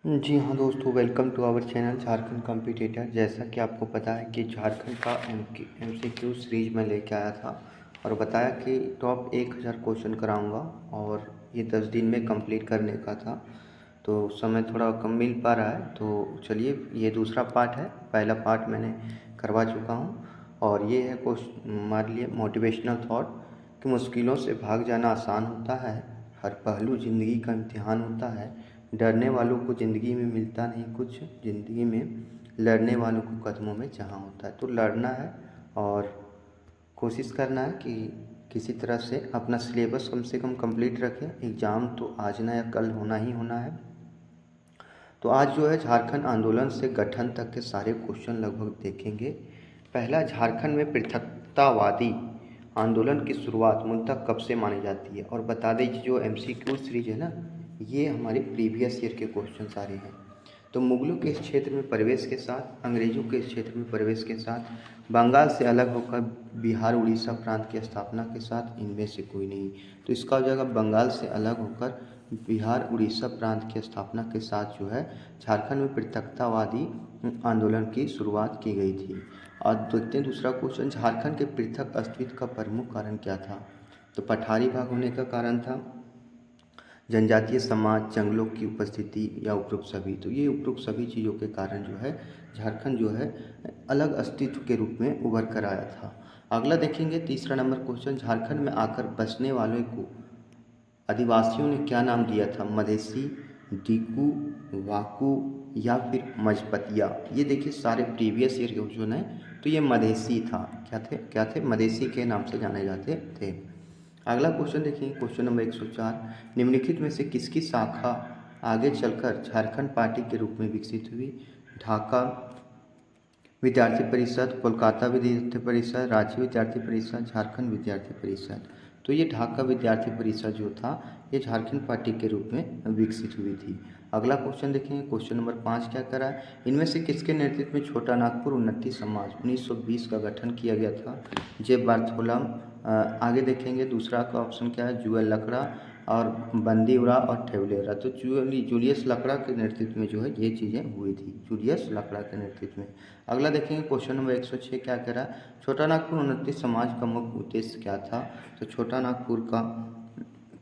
जी हाँ दोस्तों, welcome to our channel Jharkhand competitor. जैसा कि आपको पता है कि झारखंड का MCQ सीरीज में लेके आया था और बताया कि टॉप 1000 क्वेश्चन कराऊंगा और ये 10 दिन में कंप्लीट करने का था। तो समय थोड़ा कम मिल पा रहा है, तो चलिए ये दूसरा पार्ट है। पहला पार्ट मैंने करवा चुका हूँ और ये है क्वेश्चन हमारे लिए मोटिवेशनल थॉट कि मुश्किलों से भाग जाना आसान होता है, हर पहलू ज़िंदगी का इम्तिहान होता है, डरने वालों को ज़िंदगी में मिलता नहीं कुछ, ज़िंदगी में लड़ने वालों को कदमों में जहाँ होता है। तो लड़ना है और कोशिश करना है कि किसी तरह से अपना सिलेबस कम से कम कंप्लीट रखें। एग्ज़ाम तो आज ना या कल होना ही होना है। तो आज जो है झारखंड आंदोलन से गठन तक के सारे क्वेश्चन लगभग देखेंगे। पहला, झारखंड में पृथकतावादी आंदोलन की शुरुआत मुद्दा कब से मानी जाती है। और बता दें जो MCQ सीरीज है ना, ये हमारे प्रीवियस ईयर के क्वेश्चन सारे हैं। तो मुगलों के इस क्षेत्र में प्रवेश के साथ, अंग्रेजों के इस क्षेत्र में प्रवेश के साथ, बंगाल से अलग होकर बिहार उड़ीसा प्रांत की स्थापना के साथ, इनमें से कोई नहीं। तो इसका हो जाएगा बंगाल से अलग होकर बिहार उड़ीसा प्रांत की स्थापना के साथ जो है झारखंड में पृथकतावादी आंदोलन की शुरुआत की गई थी। और देखते हैं दूसरा क्वेश्चन, झारखंड के पृथक अस्तित्व का प्रमुख कारण क्या था। तो पठारी भाग होने का कारण था, जनजातीय समाज, जंगलों की उपस्थिति या उपरोक्त सभी। तो ये उपरोक्त सभी चीज़ों के कारण जो है झारखंड जो है अलग अस्तित्व के रूप में उभर कर आया था। अगला देखेंगे तीसरा नंबर क्वेश्चन, झारखंड में आकर बसने वालों को आदिवासियों ने क्या नाम दिया था। मधेसी, डीकू, वाकू या फिर मजपतिया। ये देखिए सारे प्रीवियस ईयर के क्वेश्चन हैं। तो ये मधेसी था। क्या थे मधेसी के नाम से जाने जाते थे। अगला क्वेश्चन देखिए, क्वेश्चन नंबर 104, निम्नलिखित में से किसकी शाखा आगे चलकर झारखंड पार्टी के रूप में विकसित हुई। ढाका विद्यार्थी परिषद, कोलकाता विद्यार्थी परिषद, रांची विद्यार्थी परिषद, झारखंड विद्यार्थी परिषद। तो ये ढाका विद्यार्थी परिषद जो था ये झारखंड पार्टी के रूप में विकसित हुई थी। अगला क्वेश्चन देखेंगे, क्वेश्चन नंबर 5 क्या करा है, इनमें से किसके नेतृत्व में छोटा नागपुर उन्नति समाज 1920 का गठन किया गया था। जे बार्थोलम। आगे देखेंगे दूसरा का ऑप्शन क्या है, जुएल लकड़ा और बंदीउरा और ठेवलेरा। तो जूलियस लकड़ा के नेतृत्व में जो है ये चीज़ें हुई थी, जूलियस लकड़ा के नेतृत्व में। अगला देखेंगे क्वेश्चन नंबर 106 क्या कह रहा है, छोटा नागपुर उन्नति समाज का मुख्य उद्देश्य क्या था। तो छोटा नागपुर का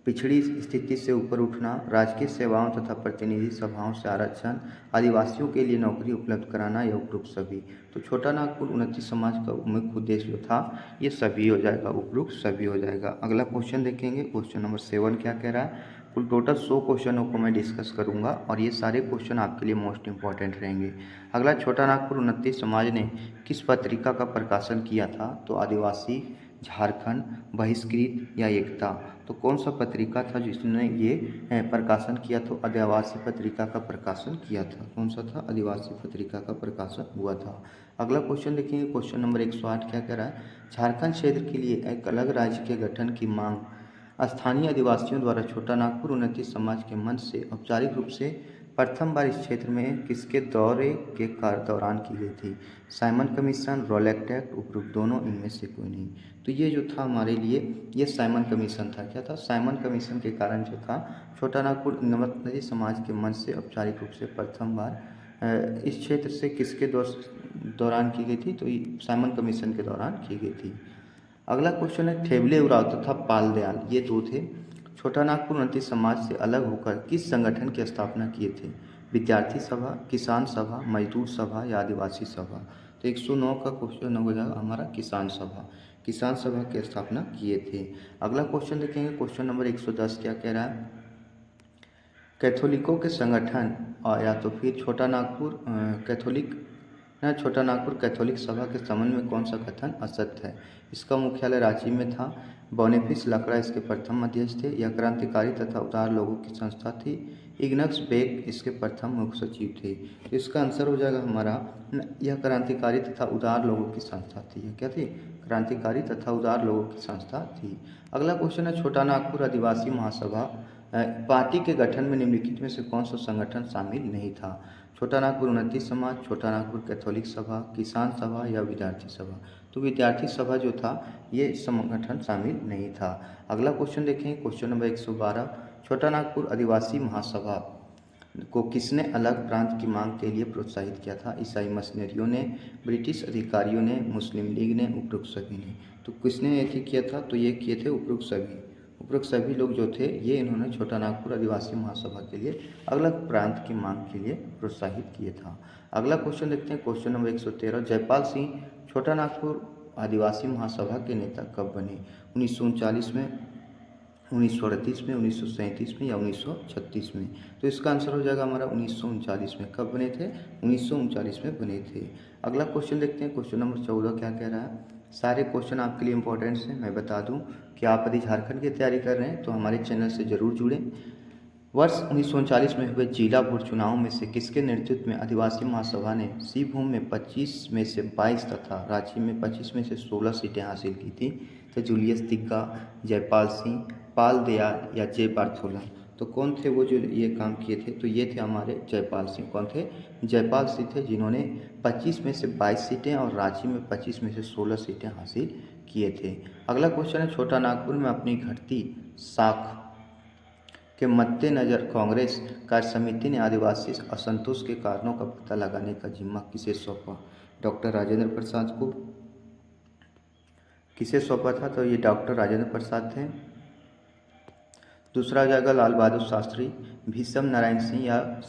पिछड़ी स्थिति से ऊपर उठना, राजकीय सेवाओं तथा प्रतिनिधि सभाओं से आरक्षण, आदिवासियों के लिए नौकरी उपलब्ध कराना या उपरोक्त सभी। तो छोटा नागपुर उन्नति समाज का मुख्य उद्देश्य जो था ये सभी हो जाएगा, उपरोक्त सभी हो जाएगा। अगला क्वेश्चन देखेंगे, क्वेश्चन नंबर 7 क्या कह रहा है, कुल टोटल 100 क्वेश्चनों को मैं डिस्कस करूंगा और ये सारे क्वेश्चन आपके लिए मोस्ट इंपॉर्टेंट रहेंगे। अगला, छोटा नागपुर उन्नति समाज ने किस पत्रिका का प्रकाशन किया था। तो आदिवासी, झारखंड, बहिष्कृत या एकता। तो कौन सा पत्रिका था जिसने ये प्रकाशन किया। तो आदिवासी पत्रिका का प्रकाशन किया था। कौन सा था, आदिवासी पत्रिका का प्रकाशन हुआ था। अगला क्वेश्चन देखेंगे, क्वेश्चन नंबर 108 क्या कह रहा है, झारखंड क्षेत्र के लिए एक अलग राज्य के गठन की मांग स्थानीय आदिवासियों द्वारा छोटा नागपुर उन्नति समाज के मंच से औपचारिक रूप से प्रथम बार इस क्षेत्र में किसके दौरे के दौरान की गई थी। साइमन कमीशन, रोलेक्ट एक्ट, उपरोक्त दोनों, इनमें से कोई नहीं। तो ये जो था हमारे लिए ये साइमन कमीशन था। क्या था, साइमन कमीशन के कारण जो था छोटा नागपुर उन्नति समाज के मंच से औपचारिक रूप से प्रथम बार इस क्षेत्र से किसके दौरान की गई थी। तो साइमन कमीशन के दौरान की गई थी। अगला क्वेश्चन है, ठेवले उरांव तथा पाल दयाल ये दो थे, छोटा नागपुर उन्नति समाज से अलग होकर किस संगठन की स्थापना किए थे। विद्यार्थी सभा, किसान सभा, मजदूर सभा या आदिवासी सभा। तो 109 का क्वेश्चन हो जाएगा हमारा किसान सभा। किसान सभा की स्थापना किए थे। अगला क्वेश्चन देखेंगे, क्वेश्चन नंबर 110 क्या कह रहा है, कैथोलिकों के संगठन या तो फिर छोटा नागपुर छोटा नागपुर कैथोलिक सभा के संबंध में कौन सा कथन असत्य है। इसका मुख्यालय रांची में था। बोनेफिस लकड़ा इसके प्रथम मध्यस्थ थे। यह क्रांतिकारी तथा उदार लोगों की संस्था थी। इग्नस बेक इसके प्रथम मुख्य सचिव थे। तो इसका आंसर हो जाएगा हमारा, यह क्रांतिकारी तथा उदार लोगों की संस्था थी। यह क्या थी, क्रांतिकारी तथा उदार लोगों की संस्था थी। अगला क्वेश्चन है, छोटा नागपुर आदिवासी महासभा पार्टी के गठन में निम्नलिखित में से कौन सा संगठन शामिल नहीं था। छोटा नागपुर उन्नति समाज, छोटा नागपुर कैथोलिक सभा, किसान सभा या विद्यार्थी सभा। तो विद्यार्थी सभा जो था ये संगठन शामिल नहीं था। अगला क्वेश्चन देखें, क्वेश्चन नंबर 112, छोटा नागपुर आदिवासी महासभा को किसने अलग प्रांत की मांग के लिए प्रोत्साहित किया था? ईसाई मशीनरियों ने, ब्रिटिश अधिकारियों ने, मुस्लिम लीग ने, उपरोक्त सभी ने। तो किसने ये किया था? तो ये किए थे उपरोक्त सभी। उपरोक्त सभी लोग जो थे ये इन्होंने छोटा नागपुर आदिवासी महासभा के लिए अलग प्रांत की मांग के लिए प्रोत्साहित किए था। अगला क्वेश्चन देखते हैं, क्वेश्चन नंबर 113। जयपाल सिंह छोटा नागपुर आदिवासी महासभा के नेता कब बने? 1939 में, 1938 में, 1937 में या 1936 में? तो इसका आंसर हो जाएगा हमारा 1939 में। कब बने थे? 1939 में बने थे। अगला क्वेश्चन देखते हैं, क्वेश्चन नंबर 14 क्या कह रहा है। सारे क्वेश्चन आपके लिए इंपॉर्टेंट हैं। मैं बता दूं कि आप यदि झारखंड की तैयारी कर रहे हैं तो हमारे चैनल से ज़रूर जुड़ें। वर्ष 1939 में हुए जिला बोर्ड चुनाव में से किसके नेतृत्व में आदिवासी महासभा ने सिंहभूम में 25 में से 22 तथा रांची में 25 में से 16 सीटें हासिल की थी? तो जूलियस तिग्गा, जयपाल सिंह, पाल दयाल या जे बार्थोला? तो कौन थे वो जो ये काम किए थे? तो ये थे हमारे जयपाल सिंह। कौन थे? जयपाल सिंह थे, जिन्होंने 25 में से 22 सीटें और रांची में 25 में से 16 सीटें हासिल किए थे। अगला क्वेश्चन है, छोटा नागपुर में अपनी घटती साख के मद्देनजर कांग्रेस कार्य समिति ने आदिवासी असंतोष के कारणों का पता लगाने का जिम्मा किसे सौंपा? डॉक्टर राजेंद्र प्रसाद को। किसे सौंपा था? तो ये डॉक्टर राजेंद्र प्रसाद थे। दूसरा जाएगा लाल बहादुर शास्त्री, भीष्म नारायण सिंह या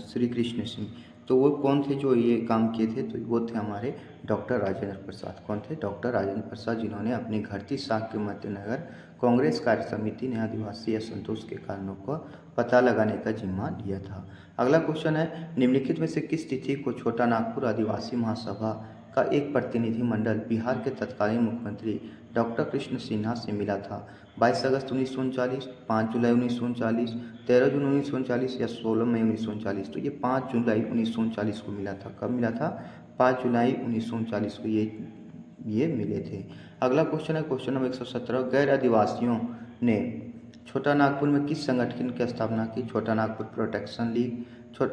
श्री कृष्ण सिंह? तो वो कौन थे जो ये काम किए थे? तो वो थे हमारे डॉक्टर राजेंद्र प्रसाद। कौन थे? डॉक्टर राजेंद्र प्रसाद, जिन्होंने अपनी घटती साख के मद्देनजर कांग्रेस कार्य समिति ने आदिवासी असंतोष के कारणों का पता लगाने का जिम्मा लिया था। अगला क्वेश्चन है, निम्नलिखित में से किस तिथि को छोटा नागपुर आदिवासी महासभा का एक प्रतिनिधिमंडल बिहार के तत्कालीन मुख्यमंत्री डॉक्टर कृष्ण सिन्हा से मिला था? 22 अगस्त 1939, 5 जुलाई 1939, 13 जून 1939 या 16 मई 1939? तो ये 5 जुलाई 1939 को मिला था। कब मिला था? 5 जुलाई 1939 को ये मिले थे। अगला क्वेश्चन है, क्वेश्चन नंबर 117। गैर आदिवासियों ने छोटा नागपुर में किस संगठन की स्थापना की? Chota Nagpur protection league,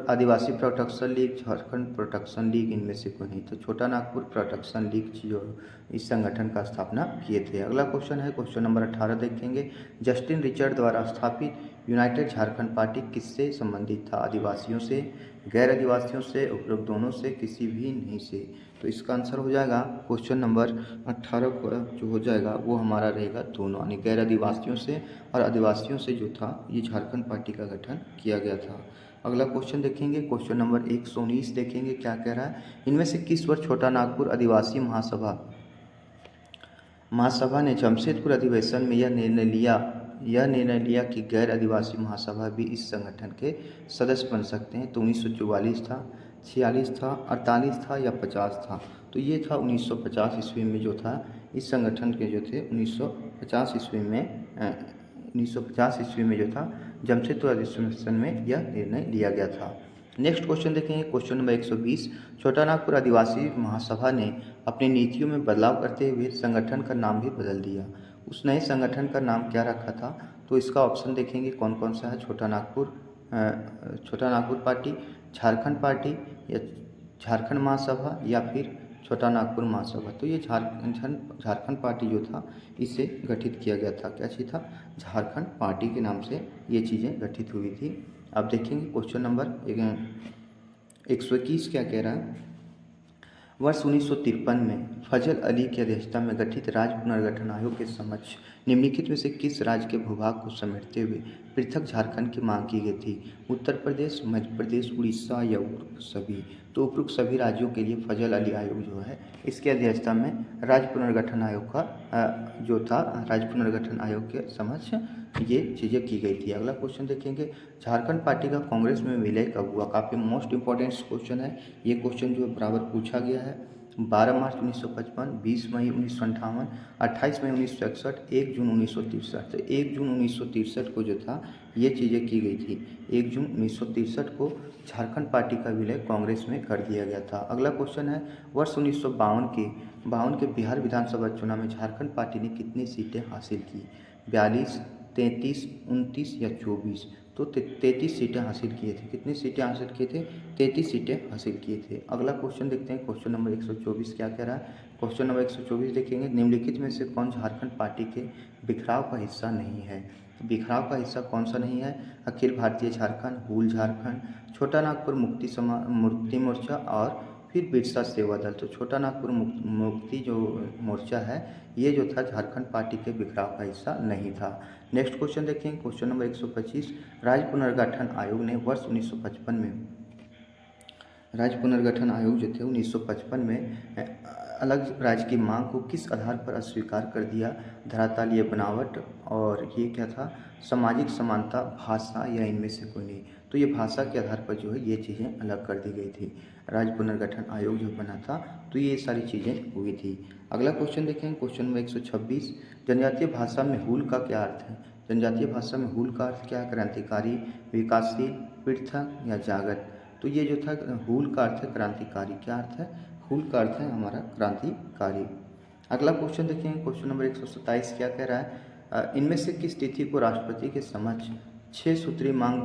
Adivasi protection league, Jharkhand protection league, इनमें से कोई नहीं। तो छोटा नागपुर प्रोटेक्शन लीग जो इस संगठन का स्थापना किए थे। अगला क्वेश्चन है, क्वेश्चन नंबर 18 देखेंगे। जस्टिन रिचर्ड द्वारा स्थापित यूनाइटेड झारखंड पार्टी किससे संबंधित था? आदिवासियों से, गैर आदिवासियों से, उपरोक्त दोनों से, किसी भी नहीं से? तो इसका आंसर हो जाएगा क्वेश्चन नंबर 18 को जो हो जाएगा वो हमारा रहेगा दोनों, यानी गैर आदिवासियों से और आदिवासियों से जो था ये झारखंड पार्टी का गठन किया गया था। अगला क्वेश्चन देखेंगे, क्वेश्चन नंबर 119 देखेंगे क्या कह रहा है। इनमें से किस वर्ष छोटा नागपुर आदिवासी महासभा ने जमशेदपुर अधिवेशन में यह निर्णय लिया कि गैर आदिवासी महासभा भी इस संगठन के सदस्य बन सकते हैं? तो 1944 था, 46 था, 48 था या 50 था? तो ये था 1950 ईस्वी में जो था इस संगठन के जो थे 1950 ईस्वी में जो था जमशेदपुर अधिवेशन में यह निर्णय लिया गया था। नेक्स्ट क्वेश्चन देखेंगे, क्वेश्चन नंबर 120। छोटा नागपुर आदिवासी महासभा ने अपनी नीतियों में बदलाव करते हुए संगठन का नाम भी बदल दिया। उस नए संगठन का नाम क्या रखा था? तो इसका ऑप्शन देखेंगे कौन कौन सा है। छोटा नागपुर पार्टी, झारखंड पार्टी या झारखंड महासभा या फिर छोटा नागपुर महासभा? तो ये झारखंड पार्टी जो था इसे गठित किया गया था। क्या चीज़ था? झारखंड पार्टी के नाम से ये चीज़ें गठित हुई थी। अब देखेंगे क्वेश्चन नंबर 121 क्या कह रहा है। वर्ष 1953 में फजल अली की अध्यक्षता में गठित राज्य पुनर्गठन आयोग के समक्ष निम्नलिखित में से किस राज्य के भूभाग को समेटते हुए पृथक झारखंड की मांग की गई थी? उत्तर प्रदेश, मध्य प्रदेश, उड़ीसा या उपरोक्त सभी? तो उपरोक्त सभी राज्यों के लिए फजल अली आयोग जो है इसकी अध्यक्षता में राज्य पुनर्गठन आयोग का जो था राज्य पुनर्गठन आयोग के समक्ष ये चीज़ें की गई थी। अगला क्वेश्चन देखेंगे, झारखंड पार्टी का कांग्रेस में विलय कब हुआ? काफ़ी मोस्ट इंपॉर्टेंट क्वेश्चन है ये। क्वेश्चन जो बराबर पूछा गया है। 12 मार्च 1955, 20 मई 1958, 28 मई 1961, 1 जून 1963। तो 1 जून 1963 को जो था ये चीज़ें की गई थी। 1 जून 1963 को झारखंड पार्टी का विलय कांग्रेस में कर दिया गया था। अगला क्वेश्चन है, वर्ष 1952 के बिहार विधानसभा चुनाव में झारखंड पार्टी ने कितनी सीटें हासिल की? 42, 33, 29 या 24? तो 33 सीटें हासिल किए थे। कितनी सीटें हासिल किए थे? 33 सीटें हासिल किए थे। अगला क्वेश्चन देखते हैं, क्वेश्चन नंबर 124 क्या कह रहा है। क्वेश्चन नंबर 124 देखेंगे, निम्नलिखित में से कौन झारखंड पार्टी के बिखराव का हिस्सा नहीं है? तो बिखराव का हिस्सा कौन सा नहीं है? अखिल भारतीय झारखंड, हूल झारखंड, छोटा नागपुर मुक्ति मोर्चा और फिर बिरसा सेवा दल। तो छोटा नागपुर मुक्ति जो मोर्चा है ये जो था झारखंड पार्टी के बिखराव का हिस्सा नहीं था। नेक्स्ट क्वेश्चन देखें, क्वेश्चन नंबर 125, राज्य पुनर्गठन आयोग ने वर्ष 1955 में, राज्य पुनर्गठन आयोग जो थे 1955 में अलग राज्य की मांग को किस आधार पर अस्वीकार कर दिया? धरातलीय बनावट, और ये क्या था? सामाजिक समानता, भाषा, या इनमें से कोई नहीं। तो ये भाषा के आधार पर जो है ये चीज़ें अलग कर दी गई थी। राज्य पुनर्गठन आयोग जो बना था तो ये सारी चीज़ें हुई थी। अगला क्वेश्चन देखें, क्वेश्चन नंबर 126, जनजातीय भाषा में हूल का क्या अर्थ है? जनजातीय भाषा में हूल का अर्थ क्या है? क्रांतिकारी, विकासशील, पृथक या जागृत। तो ये जो था हूल का अर्थ है क्रांतिकारी। क्या अर्थ है? हूल का अर्थ है हमारा क्रांतिकारी। अगला क्वेश्चन देखें, क्वेश्चन नंबर 127 क्या कह रहा है? इनमें से किस तिथि को राष्ट्रपति के समक्ष 6 सूत्रीय मांग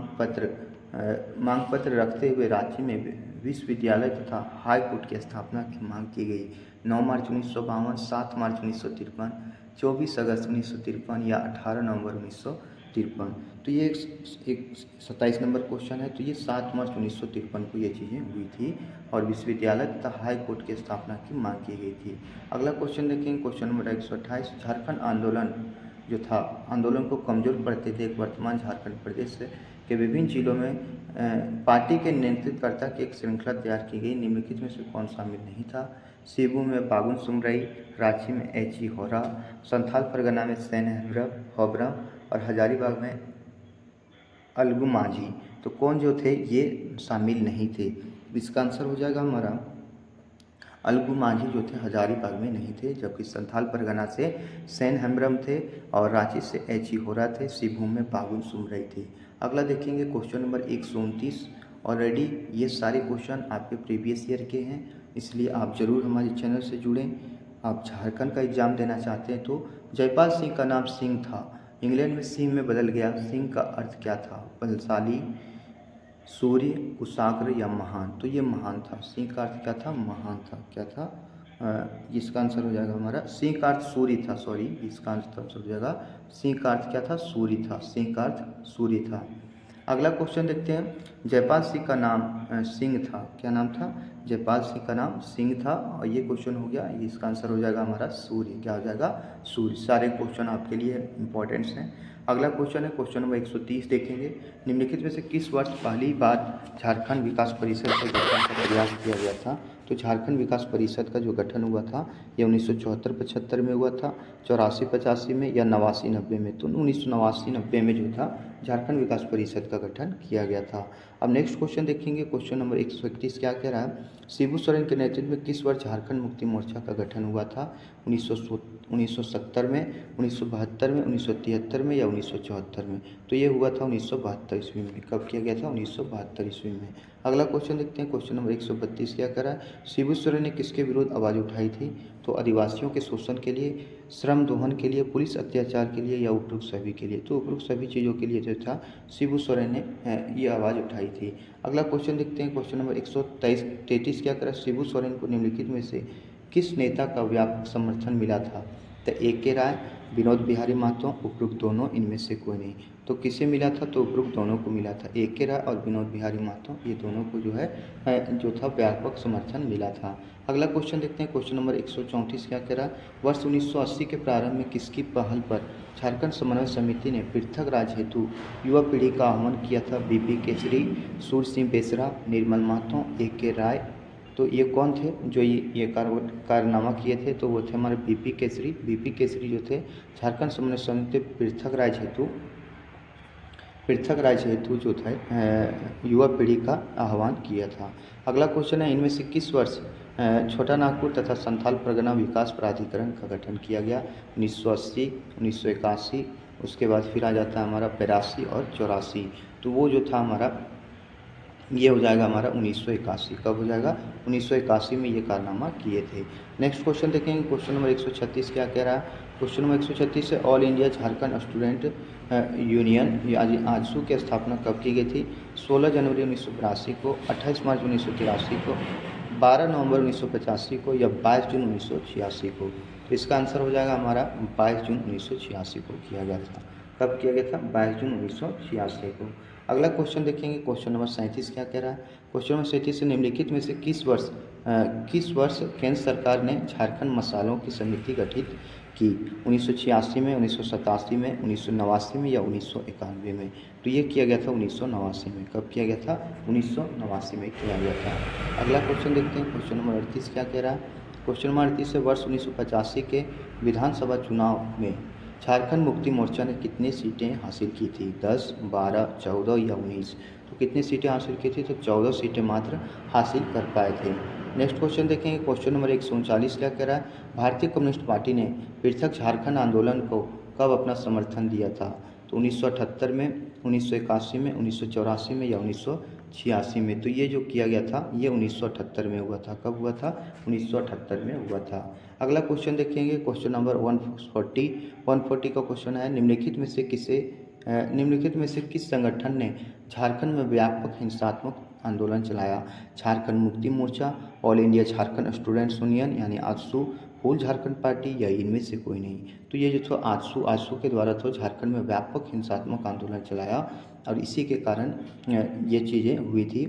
पत्र रखते हुए रांची में विश्वविद्यालय तथा हाई कोर्ट की स्थापना की मांग की गई? 9 मार्च 1952, 7 मार्च 1953, 24 अगस्त 1953 या 18 नवंबर 1953। तो ये एक 27 नंबर क्वेश्चन है। तो ये 7 मार्च 1953 को ये चीज़ें हुई थी और विश्वविद्यालय तथा हाई कोर्ट की स्थापना की मांग की गई थी। अगला क्वेश्चन देखेंगे, क्वेश्चन नंबर 128, झारखंड आंदोलन जो था, आंदोलन को कमजोर पड़ते देख वर्तमान झारखंड प्रदेश के विभिन्न जिलों में पार्टी के नेतृत्वकर्ता की एक श्रृंखला तैयार की गई। निम्नलिखित में से कौन शामिल नहीं था? शिवू में बागुन सुमरई, रांची में एच ई होरा, संथाल परगना में सैन हेम्ब्रम और हजारीबाग में अलगू माझी। तो कौन जो थे ये शामिल नहीं थे? इसका आंसर हो जाएगा हमारा अलगू माझी जो थे हजारीबाग में नहीं थे, जबकि संथाल परगना से सैन हेम्ब्रम थे और रांची से एच ई होरा थे, सिभूम में बागुन सुमरई थे। अगला देखेंगे क्वेश्चन नंबर 129। ऑलरेडी ये सारे क्वेश्चन आपके प्रीवियस ईयर के हैं, इसलिए आप ज़रूर हमारे चैनल से जुड़ें। आप झारखंड का एग्ज़ाम देना चाहते हैं तो जयपाल सिंह का नाम सिंह था, इंग्लैंड में सिंह में बदल गया। सिंह का अर्थ क्या था? बलशाली, सूर्य, कुशाग्र या महान। तो ये महान था। सिंह का अर्थ क्या था? महान था। क्या था? इसका आंसर हो जाएगा हमारा, सिंह का अर्थ सूर्य था। सॉरी, इसका आंसर हो जाएगा सिंह का अर्थ क्या था? सूर्य था। सिंह का अर्थ सूर्य था। अगला क्वेश्चन देखते हैं, जयपाल सिंह का नाम सिंह था। क्या नाम था? जयपाल सिंह का नाम सिंह था और ये क्वेश्चन हो गया। इसका आंसर हो जाएगा हमारा सूर्य। क्या हो जाएगा? सूर्य। सारे क्वेश्चन आपके लिए इंपॉर्टेंट्स हैं। अगला क्वेश्चन है क्वेश्चन नंबर 130 देखेंगे, निम्नलिखित में से किस वर्ष पहली बार झारखंड विकास परिषद के गठन का प्रयास किया गया था? तो झारखंड विकास परिषद का जो गठन हुआ था ये 1974-75 में हुआ था, 84-85 में या 89-90 में। तो 1989-90 में जो था झारखंड विकास परिषद का गठन किया गया था। अब नेक्स्ट क्वेश्चन देखेंगे, क्वेश्चन नंबर 131 क्या कह रहा है? शिबू सोरेन के नेतृत्व में किस वर्ष झारखंड मुक्ति मोर्चा का गठन हुआ था? 1970 में, 1972 में, 1973 में या 1974 में? तो ये हुआ था 1972 ईस्वी में। कब किया गया था? 1972 ईस्वी में। अगला क्वेश्चन देखते हैं, क्वेश्चन नंबर 132 क्या कह रहा है? शिबू सोरेन ने किसके विरुद्ध आवाज़ उठाई थी? तो आदिवासियों के शोषण के लिए, श्रम दोहन के लिए, पुलिस अत्याचार के लिए या उपरोक्त सभी के लिए? तो उपरोक्त सभी चीज़ों के लिए जो था शिबू सोरेन ने ये आवाज़ उठाई थी। अगला क्वेश्चन देखते हैं, क्वेश्चन नंबर 133 क्या करा? शिबू सोरेन को निम्नलिखित में से किस नेता का व्यापक समर्थन मिला था? तो ए के राय, विनोद बिहारी महतो, उपरोक्त दोनों, इनमें से कोई नहीं। तो किसे मिला था? तो उपरोक्त दोनों को मिला था। ए के राय और विनोद बिहारी महतो, ये दोनों को जो है जो था व्यापक समर्थन मिला था। अगला क्वेश्चन देखते हैं, क्वेश्चन नंबर 134 क्या कह रहा है? वर्ष 1980 के प्रारंभ में किसकी पहल पर झारखंड समन्वय समिति ने पृथक राज्य हेतु युवा पीढ़ी का आह्वान किया था? बीपी केसरी, सूर्य सिंह बेसरा, निर्मल महतो, ए के राय। तो ये कौन थे जो ये कारनामा किए थे? तो वो थे हमारे बीपी केसरी। बीपी केसरी जो थे झारखंड समन्वय समिति पृथक राज्य हेतु जो था युवा पीढ़ी का आह्वान किया था। अगला क्वेश्चन है, इनमें से किस वर्ष छोटा नागपुर तथा संथाल परगना विकास प्राधिकरण का गठन किया गया? 1980, 1981, उसके बाद फिर आ जाता है हमारा 82 और 84। तो वो जो था हमारा ये हो जाएगा हमारा 1981। कब हो जाएगा? 1981 में ये कारनामा किए थे। नेक्स्ट क्वेश्चन देखेंगे, क्वेश्चन नंबर 136 क्या कह रहा है? क्वेश्चन नंबर 136 है, all India Jharkhand student union यानी आजसू की स्थापना कब की गई थी? 16 जनवरी 1982 को, 28 मार्च 1983 को, 12 नवंबर 1985 को या 22 जून 1986 को। तो इसका आंसर हो जाएगा हमारा 22 जून 1986 को किया गया था। कब किया गया था? 22 जून 1986 को। अगला क्वेश्चन देखेंगे, क्वेश्चन नंबर 37 क्या कह रहा है? क्वेश्चन नंबर 37 से निम्नलिखित में से किस वर्ष केंद्र सरकार ने झारखंड मसालों की समिति गठित की? 1986 में, 1987 में, 1989 में या 1991 में? तो ये किया गया था 1989 में। कब किया गया था? 1989 में किया गया था। अगला क्वेश्चन देखते हैं, क्वेश्चन नंबर 38 क्या कह रहा है? क्वेश्चन नंबर 38 से वर्ष 1985 के विधानसभा चुनाव में झारखंड मुक्ति मोर्चा ने कितनी सीटें हासिल की थी? 10, 12, 14 या 19? तो कितनी सीटें हासिल की थी? तो 14 सीटें मात्र हासिल कर पाए थे। नेक्स्ट क्वेश्चन देखेंगे, क्वेश्चन नंबर 139 क्या कह रहा है? भारतीय कम्युनिस्ट पार्टी ने पृथक झारखंड आंदोलन को कब अपना समर्थन दिया था? तो 1978 में, 1981 में, 1984 में या 1986 में? तो ये जो किया गया था ये 1978 में हुआ था। कब हुआ था? 1978 में हुआ था। अगला क्वेश्चन देखेंगे, क्वेश्चन नंबर 140 का क्वेश्चन है, निम्नलिखित में से किस संगठन ने झारखंड में व्यापक हिंसात्मक आंदोलन चलाया? Jharkhand Mukti Morcha, all India Jharkhand students union यानी आजसू, होल झारखंड पार्टी या इनमें से कोई नहीं? तो ये जो था आजसू के द्वारा तो झारखंड में व्यापक हिंसात्मक आंदोलन चलाया और इसी के कारण ये चीज़ें हुई थी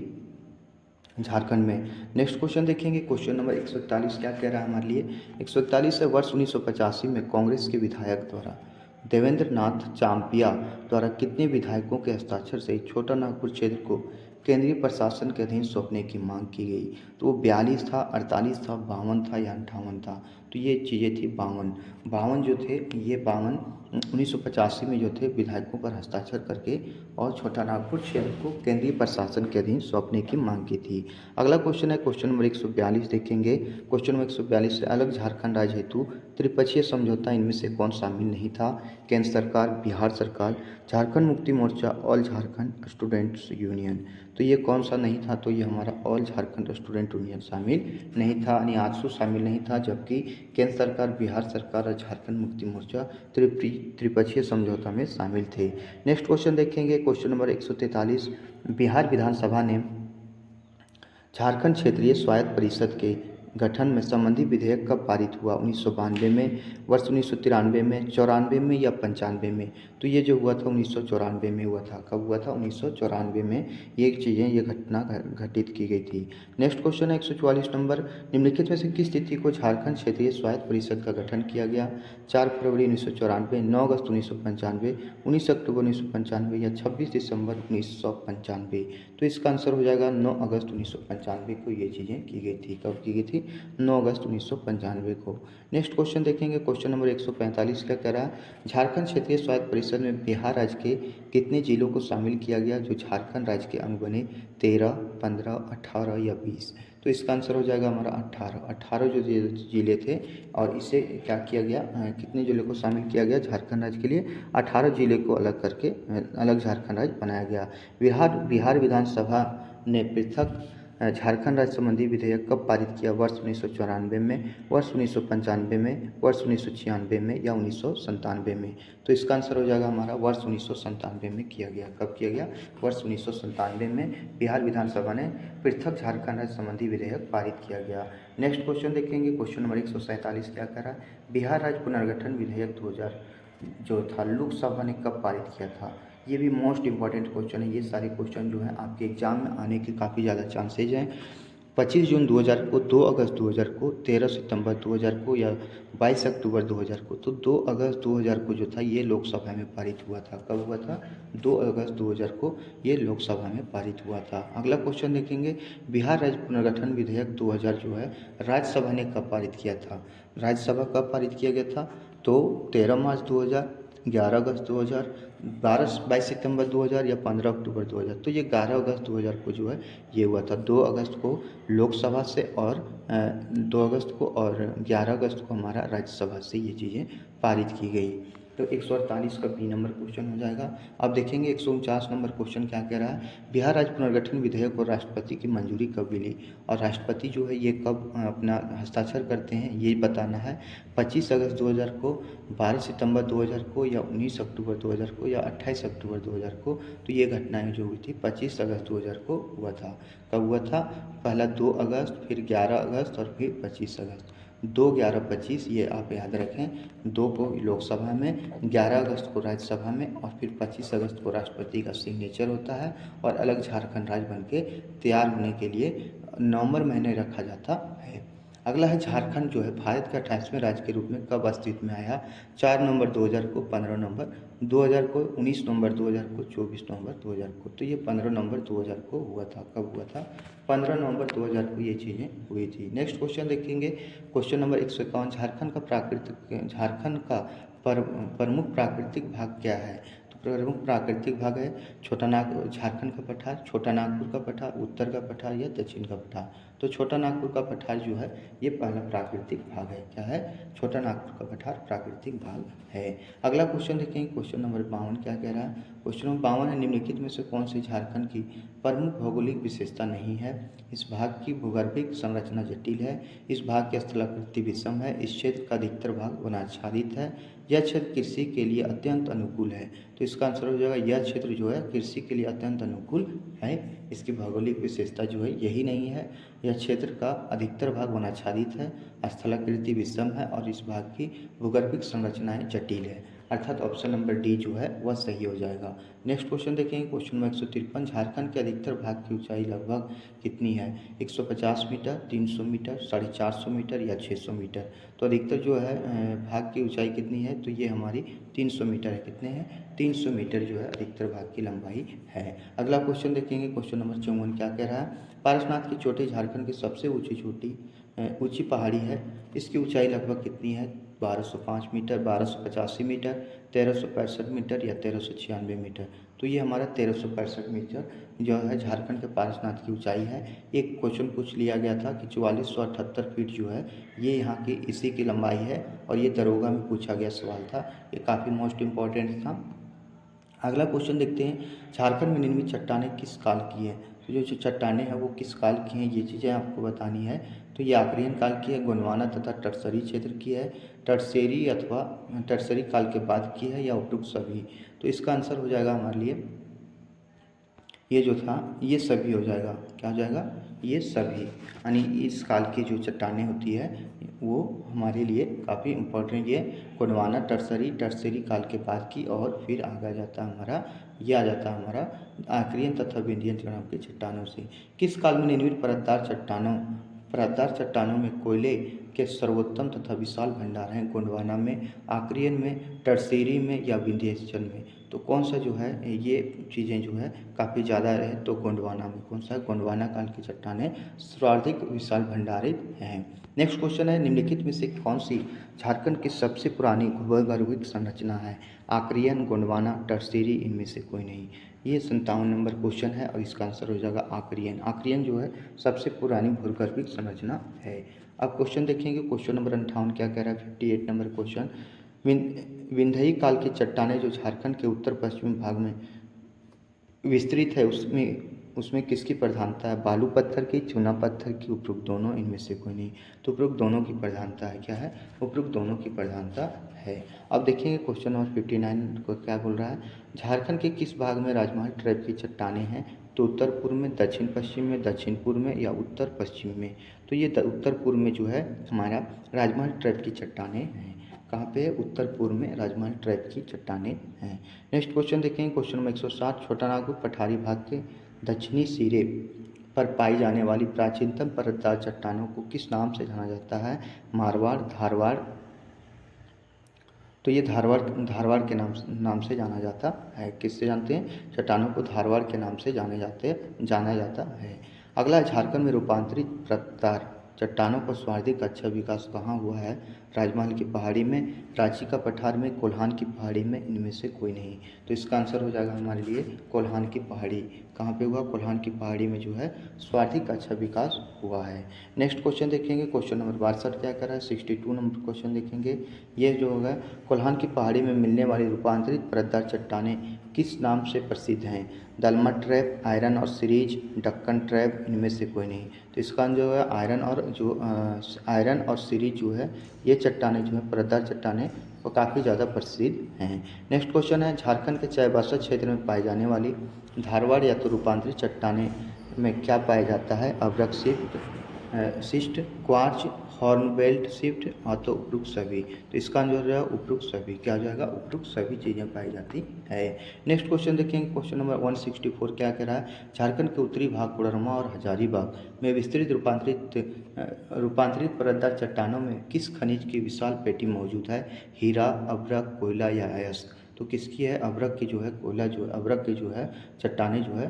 झारखंड में। नेक्स्ट क्वेश्चन देखेंगे, क्वेश्चन नंबर 141 क्या कह रहा है हमारे लिए? 141 है, वर्ष 1985 में कांग्रेस के विधायक द्वारा देवेंद्र नाथ चांपिया द्वारा कितने विधायकों के हस्ताक्षर से छोटा नागपुर क्षेत्र को केंद्रीय प्रशासन के अधीन सौंपने की मांग की गई? तो वो 42 था, 48 था, 52 था या 58 था? तो ये चीज़ें थी 52 जो थे, ये 52 1985 में जो थे विधायकों पर हस्ताक्षर करके और छोटा नागपुर क्षेत्र को केंद्रीय प्रशासन के अधीन सौंपने की मांग की थी। अगला क्वेश्चन है, क्वेश्चन नंबर 142 देखेंगे। क्वेश्चन नंबर 142 से अलग झारखंड राज्य हेतु त्रिपक्षीय समझौता इनमें से कौन शामिल नहीं था? केंद्र सरकार, बिहार सरकार, Jharkhand Mukti Morcha, all Jharkhand students union? तो ये कौन सा नहीं था? तो ये हमारा ऑल झारखंड स्टूडेंट यूनियन शामिल नहीं था, यानी आजसू शामिल नहीं था, जबकि केंद्र सरकार, बिहार सरकार और झारखंड मुक्ति मोर्चा त्रिपक्षीय समझौता में शामिल थे। नेक्स्ट क्वेश्चन देखेंगे, क्वेश्चन नंबर 143, बिहार विधानसभा ने झारखंड क्षेत्रीय स्वायत्त परिषद के गठन में संबंधी विधेयक कब पारित हुआ? 1992 में, वर्ष 1993 में, 94 में या 95 में? तो ये जो हुआ था 1994 में हुआ था। कब हुआ था? 1994 में ये चीज़ें, ये घटना घटित की गई थी। नेक्स्ट क्वेश्चन है 144 नंबर, निम्नलिखित में से किस तिथि को झारखंड क्षेत्रीय स्वायत्त परिषद का गठन किया गया? 4 फरवरी 1994, 9 अगस्त 1995, 19 अक्टूबर 1995 या 26 दिसंबर 1995? तो इसका आंसर हो जाएगा 9 अगस्त 1995 को ये चीज़ें की गई थी। कब की गई थी? 9 अगस्त 1995 को। नेक्स्ट क्वेश्चन देखेंगे, क्वेश्चन नंबर 145 क्या कह रहा है? झारखंड क्षेत्रीय स्वायत्त परिषद में बिहार राज्य के कितने जिलों को शामिल किया गया जो झारखंड राज्य के अंग बने? 13, 15, 18 या 20? तो इसका आंसर हो जाएगा हमारा 18 जो जिले थे, और इसे क्या किया गया, कितने जिले को शामिल किया गया झारखंड राज्य के लिए? 18 जिले को अलग करके अलग झारखंड राज्य बनाया गया। बिहार विधानसभा ने पृथक झारखंड राज्य संबंधी विधेयक कब पारित किया? वर्ष 1994 में, वर्ष 1995 में, वर्ष 1996 में या 1997 में? तो इसका आंसर हो जाएगा हमारा वर्ष 1997 में किया गया। कब किया गया? वर्ष 1997 में बिहार विधानसभा ने पृथक झारखंड राज्य संबंधी विधेयक पारित किया गया। नेक्स्ट क्वेश्चन देखेंगे, क्वेश्चन नंबर 147 क्या कह रहा है? बिहार राज्य पुनर्गठन विधेयक 2000 जो था लोकसभा ने कब पारित किया था? ये भी मोस्ट इंपॉर्टेंट क्वेश्चन है। ये सारे क्वेश्चन जो हैं आपके एग्जाम में आने के काफ़ी ज़्यादा चांसेज हैं। 25 जून 2000 को, 2 अगस्त 2000 को, 13 सितंबर 2000 को या 22 अक्टूबर 2000 को? तो 2 अगस्त 2000 को जो था ये लोकसभा में पारित हुआ था। कब हुआ था? 2 अगस्त 2000 को ये लोकसभा में पारित हुआ था। अगला क्वेश्चन देखेंगे, बिहार राज्य पुनर्गठन विधेयक 2000 जो है राज्यसभा ने कब पारित किया था? राज्यसभा कब पारित किया गया था? तो 13 मार्च 2000, 11 अगस्त 2000, 22 सितंबर 2000 या 15 अक्टूबर 2000? तो ये 11 अगस्त 2000 को जो है ये हुआ था। 2 अगस्त को लोकसभा से और 2 अगस्त को और 11 अगस्त को हमारा राज्यसभा से ये चीज़ें पारित की गई। तो 148 का बी नंबर क्वेश्चन हो जाएगा। अब देखेंगे 149 नंबर क्वेश्चन क्या कह रहा है, बिहार राज्य पुनर्गठन विधेयक को राष्ट्रपति की मंजूरी कब मिली, और राष्ट्रपति जो है ये कब अपना हस्ताक्षर करते हैं ये बताना है। 25 अगस्त 2000 को, 12 सितंबर 2000 को, या 19 अक्टूबर 2000 को, या 28 अक्टूबर 2000 को। तो ये घटनाएं जो हुई थी 25 अगस्त 2000 को हुआ था। कब हुआ था, पहला 2 अगस्त, फिर 11 अगस्त और फिर 25 अगस्त। 2, 11, 25 ये आप याद रखें। 2 को लोकसभा में, 11 अगस्त को राज्यसभा में, और फिर 25 अगस्त को राष्ट्रपति का सिग्नेचर होता है और अलग झारखंड राज्य बन के तैयार होने के लिए नवंबर महीने रखा जाता है। अगला है झारखंड जो है भारत के 28वें राज्य के रूप में कब अस्तित्व में आया। 4 नवंबर 2000 को, 15 नवंबर 2000 को, 19 नवंबर 2000 को, 24 नवंबर 2000 को। तो ये 15 नवंबर 2000 को हुआ था। कब हुआ था, 15 नवंबर 2000 को ये चीज़ें हुई थी। नेक्स्ट क्वेश्चन देखेंगे, क्वेश्चन नंबर 151, झारखंड का प्रमुख प्राकृतिक भाग क्या है। प्रमुख प्राकृतिक भाग है छोटा नागपुर, झारखंड का पठार, छोटा नागपुर का पठार, उत्तर का पठार या दक्षिण का पठार। तो छोटा नागपुर का पठार जो है ये पहला प्राकृतिक भाग है। क्या है, छोटा नागपुर का पठार प्राकृतिक भाग है। अगला क्वेश्चन देखेंगे, क्वेश्चन नंबर 52 क्या कह रहा है। क्वेश्चन नंबर 52 है, निम्नलिखित में से कौन सी झारखंड की प्रमुख भौगोलिक विशेषता नहीं है। इस भाग की भूगर्भिक संरचना जटिल है, इस भाग की स्थलाकृति विषम है, इस क्षेत्र का अधिकतर भाग वनाच्छादित है, यह क्षेत्र कृषि के लिए अत्यंत अनुकूल है। तो इसका आंसर हो जाएगा यह क्षेत्र जो है कृषि के लिए अत्यंत अनुकूल है। इसकी भौगोलिक विशेषता जो है यही नहीं है। यह क्षेत्र का अधिकतर भाग वनाच्छादित है, स्थलाकृति विषम है और इस भाग की भूगर्भिक संरचनाएं जटिल है। अर्थात ऑप्शन नंबर डी जो है वह सही हो जाएगा। नेक्स्ट क्वेश्चन देखेंगे, क्वेश्चन नंबर 153, झारखंड के अधिकतर भाग की ऊंचाई लगभग कितनी है। 150 मीटर, 300 मीटर, 450 मीटर या 600 मीटर। तो अधिकतर जो है भाग की ऊंचाई कितनी है, तो ये हमारी 300 मीटर है। कितने हैं, 300 मीटर जो है अधिकतर भाग की लंबाई है। अगला क्वेश्चन देखेंगे, क्वेश्चन नंबर 54 क्या कह रहा है, पारसनाथ की चोटी झारखंड की सबसे ऊंची पहाड़ी है, इसकी ऊंचाई लगभग कितनी है। 1205 मीटर, 1285 मीटर, 1365 मीटर या 1396 मीटर। तो ये हमारा 1365 मीटर जो है झारखंड के पारसनाथ की ऊंचाई है। एक क्वेश्चन पूछ लिया गया था कि 4478 फीट जो है ये यहाँ की इसी की लंबाई है, और ये दरोगा में पूछा गया सवाल था, ये काफ़ी मोस्ट इम्पॉर्टेंट था। अगला क्वेश्चन देखते हैं, झारखंड में निर्मित चट्टानें किस काल की है। तो जो चट्टानें हैं वो किस काल की हैं ये चीज़ें आपको बतानी है। तो ये आर्यन काल की है, गोंडवाना तथा टर्सरी क्षेत्र की है, टर्सेरी अथवा टर्सरी काल के बाद की है, या उपरोक्त सभी। तो इसका आंसर हो जाएगा हमारे लिए ये जो था ये सभी हो जाएगा। क्या हो जाएगा, ये सभी, यानी इस काल की जो चट्टानें होती है वो हमारे लिए काफ़ी इम्पोर्टेंट। ये गोंडवाना टर्सरी काल के बाद की, और फिर आगे जाता हमारा ये आ जाता है हमारा आर्यन तथा विंध्यन नाम की चट्टानों से। किस काल में निर्मित परतदार चट्टानों में कोयले के सर्वोत्तम तथा विशाल भंडार हैं। गोंडवाना में, आर्यन में, टर्सेरी में या विंध्याचल में। तो कौन सा जो है ये चीज़ें जो है काफ़ी ज़्यादा है, तो गोंडवाना में। कौन सा, गोंडवाना काल की चट्टानें सर्वाधिक विशाल भंडारित हैं। नेक्स्ट क्वेश्चन है, निम्नलिखित में से कौन सी झारखंड की सबसे पुरानी भूगर्भिक संरचना है। आर्यन, गोंडवाना, टर्सेरी, इनमें से कोई नहीं। ये 57 नंबर क्वेश्चन है और इसका आंसर हो जाएगा आर्यन। आर्यन जो है सबसे पुरानी भूगर्भिक संरचना है। अब क्वेश्चन देखेंगे, क्वेश्चन नंबर 58 क्या कह रहा है, 58 नंबर क्वेश्चन, विंध्याई काल की चट्टानें जो झारखंड के उत्तर पश्चिमी भाग में विस्तृत है उसमें किसकी प्रधानता है। बालू पत्थर की, चूना पत्थर की, उपरोक्त दोनों, इनमें से कोई नहीं। तो उपरोक्त दोनों की प्रधानता है। क्या है, उपरोक्त दोनों की प्रधानता है। अब देखेंगे क्वेश्चन नंबर 59 को क्या बोल रहा है, झारखंड के किस भाग में राजमहल टाइप की चट्टानें हैं। तो उत्तर पूर्व में, दक्षिण पश्चिम में, दक्षिण पूर्व में या उत्तर पश्चिम में। तो ये उत्तर पूर्व में जो है हमारा राजमहल टाइप की चट्टानें हैं। कहाँ पे, उत्तर पूर्व में राजमहल टाइप की चट्टानें हैं। नेक्स्ट क्वेश्चन देखेंगे, क्वेश्चन नंबर 160, छोटा नागपुर पठारी भाग के दक्षिणी सिरे पर पाई जाने वाली प्राचीनतम परतदार चट्टानों को किस नाम से जाना जाता है। मारवाड़, धारवाड़। तो ये धारवाड़ के नाम से जाना जाता है। किससे जानते हैं, चट्टानों को धारवाड़ के नाम से जाना जाता है। अगला, झारखंड में रूपांतरित परतदार चट्टानों का सर्वाधिक अच्छा विकास कहाँ हुआ है? राजमहल की पहाड़ी में, रांची का पठार में, कोल्हान की पहाड़ी में, इनमें से कोई नहीं। तो इसका आंसर हो जाएगा हमारे लिए कोल्हान की पहाड़ी। कहाँ पे हुआ? कोल्हान की पहाड़ी में जो है सर्वाधिक अच्छा विकास हुआ है। नेक्स्ट क्वेश्चन देखेंगे, क्वेश्चन नंबर 62 क्या कर रहा है? 62 नंबर क्वेश्चन देखेंगे। ये जो होगा कोल्हान की पहाड़ी में मिलने वाली रूपांतरित परतदार चट्टानें किस नाम से प्रसिद्ध हैं? दलमा ट्रैप, आयरन और सीरीज, डक्कन ट्रैप, इनमें से कोई नहीं। तो इसका जो है आयरन और सीरीज जो है ये चट्टानें जो है परतदार चट्टानें वो काफ़ी ज़्यादा प्रसिद्ध हैं। नेक्स्ट क्वेश्चन है, झारखंड के चाईबासा क्षेत्र में पाई जाने वाली धारवाड़ या तो रूपांतरित चट्टानें में क्या पाया जाता है? अभ्रक शिस्ट, क्वार्च, हॉर्नबेल्ट शिफ्ट और तो उपरुक्त सभी। तो इसका जो है उपरुक्त सभी क्या हो जाएगा? उपरुक्त सभी चीज़ें पाई जाती है। नेक्स्ट क्वेश्चन देखेंगे, क्वेश्चन नंबर 164 क्या कह रहा है? झारखंड के उत्तरी भाग कोडरमा और हजारीबाग में विस्तृत रूपांतरित परतदार चट्टानों में किस खनिज की विशाल पेटी मौजूद है? हीरा, अभ्रक, कोयला या अयस्क। तो किसकी है? अभ्रक की जो है कोयला जो अभ्रक की जो है चट्टानें जो है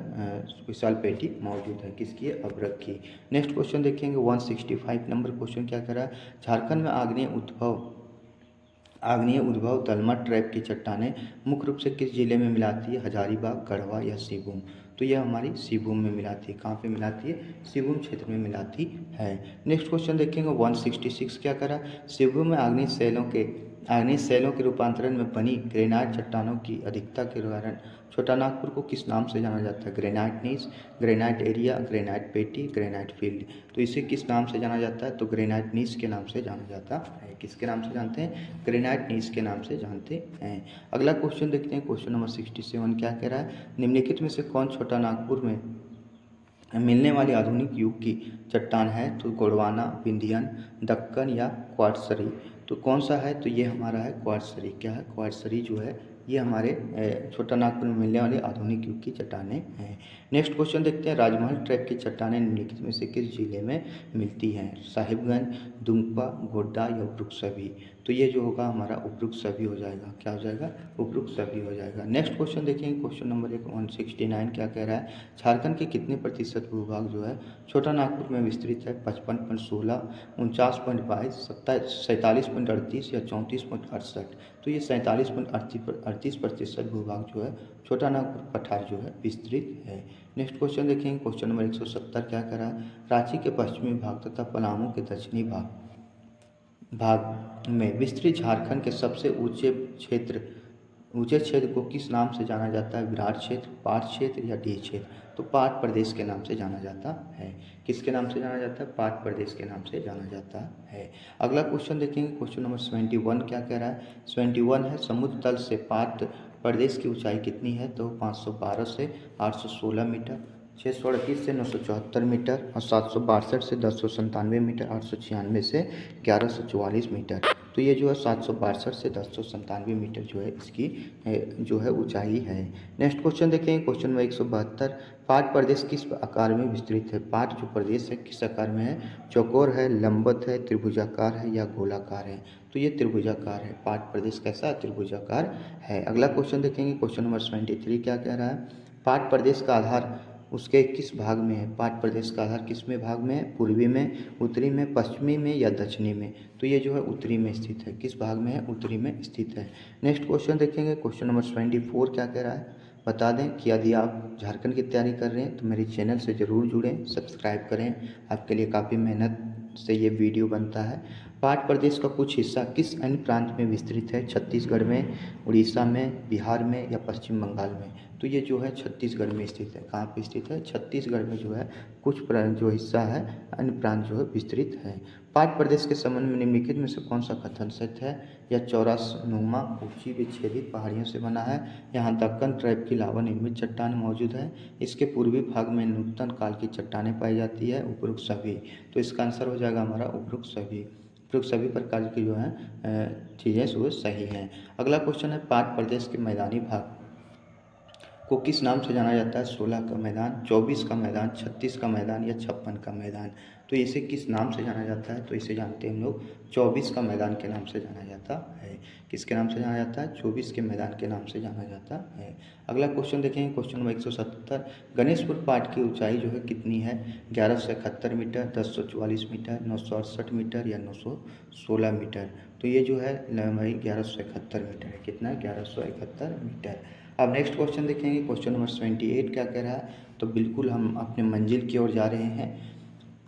विशाल पेटी मौजूद है। किसकी है? अभ्रक की। नेक्स्ट क्वेश्चन देखेंगे 165 नंबर क्वेश्चन क्या कर रहा है? झारखंड में आग्नेय उद्भव दलमा ट्रैप की चट्टानें मुख्य रूप से किस जिले में मिलाती है? हजारीबाग, गढ़वा या सिंहभूम। तो यह हमारी सिंहभूम में मिलाती है। कहाँ पे मिलाती है? सिंहभूम क्षेत्र में मिलाती है। नेक्स्ट क्वेश्चन देखेंगे 166 क्या करा? सिंहभूम में आग्नेय शैलों के रूपांतरण में बनी ग्रेनाइट चट्टानों की अधिकता के कारण छोटानागपुर को किस नाम से जाना जाता है? Granite gneiss, granite area, granite पेटी, ग्रेनाइट फील्ड। तो इसे किस नाम से जाना जाता है? तो ग्रेनाइट नीस के नाम से जाना जाता है। किसके नाम से जानते हैं? ग्रेनाइट नीस के नाम से जानते हैं। अगला क्वेश्चन देखते हैं, क्वेश्चन नंबर 67 क्या कह रहा है? निम्नलिखित में से कौन छोटानागपुर में मिलने वाली आधुनिक युग की चट्टान है? तो गोंडवाना, विंध्यन, दक्कन या क्वार्ट्जरी। तो कौन सा है? तो ये हमारा है क्वार्ट्जरी। क्या है? क्वार्ट्जरी जो है ये हमारे छोटानागपुर में मिलने वाले आधुनिक युग की चट्टानें हैं। नेक्स्ट क्वेश्चन देखते हैं, राजमहल ट्रैप की चट्टानें निम्नलिखित में से किस जिले में मिलती हैं? साहिबगंज, दुमका, गोड्डा या उपरुक्त सभी। तो ये जो होगा हमारा उपरुक्त सभी हो जाएगा। क्या हो जाएगा? उपरुक्त सभी हो जाएगा। नेक्स्ट क्वेश्चन देखेंगे, क्वेश्चन नंबर 169 क्या कह रहा है? झारखंड के कितने प्रतिशत भूभाग जो है छोटानागपुर में विस्तृत है? 55.16, 49.22, 47.38 या 34.68। तो ये 47.38% भूभाग जो है छोटानागपुर पठार जो है विस्तृत है। नेक्स्ट क्वेश्चन देखेंगे, क्वेश्चन नंबर 170 क्या कह रहा है? रांची के पश्चिमी भाग तथा पलामू के दक्षिणी भाग में विस्तृत झारखंड के सबसे ऊंचे क्षेत्र को किस नाम से जाना जाता है? विराट क्षेत्र, पाट क्षेत्र या डी क्षेत्र। तो पाट प्रदेश के नाम से जाना जाता है। किसके नाम से जाना जाता है? पाट प्रदेश के नाम से जाना जाता है। अगला क्वेश्चन देखेंगे, क्वेश्चन नंबर 71 क्या कह रहा है? 71 है, समुद्र तल से पाट प्रदेश की ऊंचाई कितनी है? तो 512 से 816 मीटर, 638 से 974 मीटर और 762 से 1097 मीटर, 896 से 1144 मीटर। तो ये जो है 762 से 1097 मीटर जो है इसकी जो है ऊंचाई है। नेक्स्ट क्वेश्चन देखेंगे, क्वेश्चन नंबर 172, पाट प्रदेश किस आकार में विस्तृत है? पाट जो प्रदेश है किस आकार में है? चौकोर है, लंबवत है, त्रिभुजाकार है या गोलाकार है? तो ये त्रिभुजाकार है। पाट प्रदेश कैसा है? त्रिभुजाकार है। अगला क्वेश्चन देखेंगे, क्वेश्चन नंबर 73 क्या कह रहा है? पाट प्रदेश का आधार उसके किस भाग में है? पाट प्रदेश का आधार किस में भाग में है? पूर्वी में, उत्तरी में, पश्चिमी में या दक्षिणी में? तो ये जो है उत्तरी में स्थित है। किस भाग में है? उत्तरी में स्थित है। नेक्स्ट क्वेश्चन देखेंगे, क्वेश्चन नंबर 74 क्या कह रहा है? बता दें कि यदि आप झारखंड की तैयारी कर रहे हैं तो मेरे चैनल से ज़रूर जुड़ें, सब्सक्राइब करें। आपके लिए काफ़ी मेहनत से ये वीडियो बनता है। पाट प्रदेश का कुछ हिस्सा किस अन्य प्रांत में विस्तृत है? छत्तीसगढ़ में, उड़ीसा में, बिहार में या पश्चिम बंगाल में? तो ये जो है छत्तीसगढ़ में स्थित है। कहाँ पे स्थित है? छत्तीसगढ़ में जो है कुछ जो हिस्सा है अन्य प्रांत जो है विस्तृत है। पाट प्रदेश के संबंध में निम्नलिखित में से कौन सा कथन सत्य है? यह चौरसनुमा ऊंची विच्छेदित पहाड़ियों से बना है। यहाँ दक्कन ट्रैप की लावा निर्मित चट्टान मौजूद है। इसके पूर्वी भाग में नूतन काल की चट्टानें पाई जाती है। उपरोक्त सभी। तो इसका आंसर हो जाएगा हमारा उपरोक्त सभी। उपरोक्त सभी प्रकार की जो है चीज़ें वो सही हैं। अगला क्वेश्चन है, पाट प्रदेश के मैदानी भाग को किस नाम से जाना जाता है? 16 का मैदान, 24 का मैदान, 36 का मैदान या 56 का मैदान। तो इसे किस नाम से जाना जाता है? तो इसे जानते हैं हम लोग 24 का मैदान के नाम से जाना जाता है। किसके नाम से जाना जाता है? 24 के मैदान के नाम से जाना जाता है। अगला क्वेश्चन देखेंगे, क्वेश्चन नंबर 177। गणेशपुर पाठ की ऊंचाई जो है कितनी है? 1171 मीटर, 1044 मीटर, 968 मीटर या 916 मीटर। तो ये जो है लंबाई 1171 मीटर है। कितना है? 1171 मीटर। अब नेक्स्ट क्वेश्चन देखेंगे, क्वेश्चन नंबर 78 क्या कह रहा है? तो बिल्कुल हम अपने मंजिल की ओर जा रहे हैं।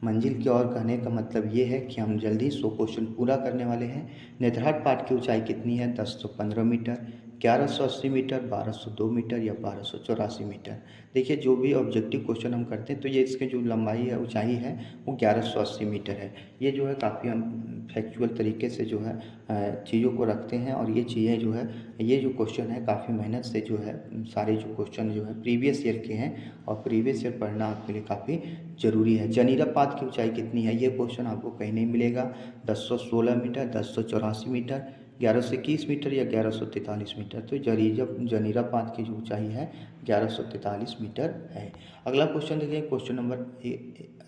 मंजिल की ओर कहने का मतलब ये है कि हम जल्दी 100 क्वेश्चन पूरा करने वाले हैं। नेतरहाट पाठ की ऊंचाई कितनी है? 1015 मीटर, 1180 मीटर, 1202 मीटर या 1284 मीटर। देखिए, जो भी ऑब्जेक्टिव क्वेश्चन हम करते हैं तो ये इसके जो लंबाई है, ऊंचाई है, वो 1180 मीटर है। ये जो है काफ़ी हम फैक्चुअल तरीके से जो है चीज़ों को रखते हैं, और ये चीज़ें जो है, ये जो क्वेश्चन है काफ़ी मेहनत से जो है सारे जो क्वेश्चन जो है प्रीवियस ईयर के हैं, और प्रीवियस ईयर पढ़ना आपके लिए काफ़ी ज़रूरी है। जनीरा पात की ऊंचाई कितनी है? ये क्वेश्चन आपको कहीं नहीं मिलेगा। 1016 मीटर, 1084 मीटर, 1121 मीटर या 1143 मीटर। तो जनीरा पात की जो ऊंचाई है 1143 मीटर है। अगला क्वेश्चन देखिए, क्वेश्चन नंबर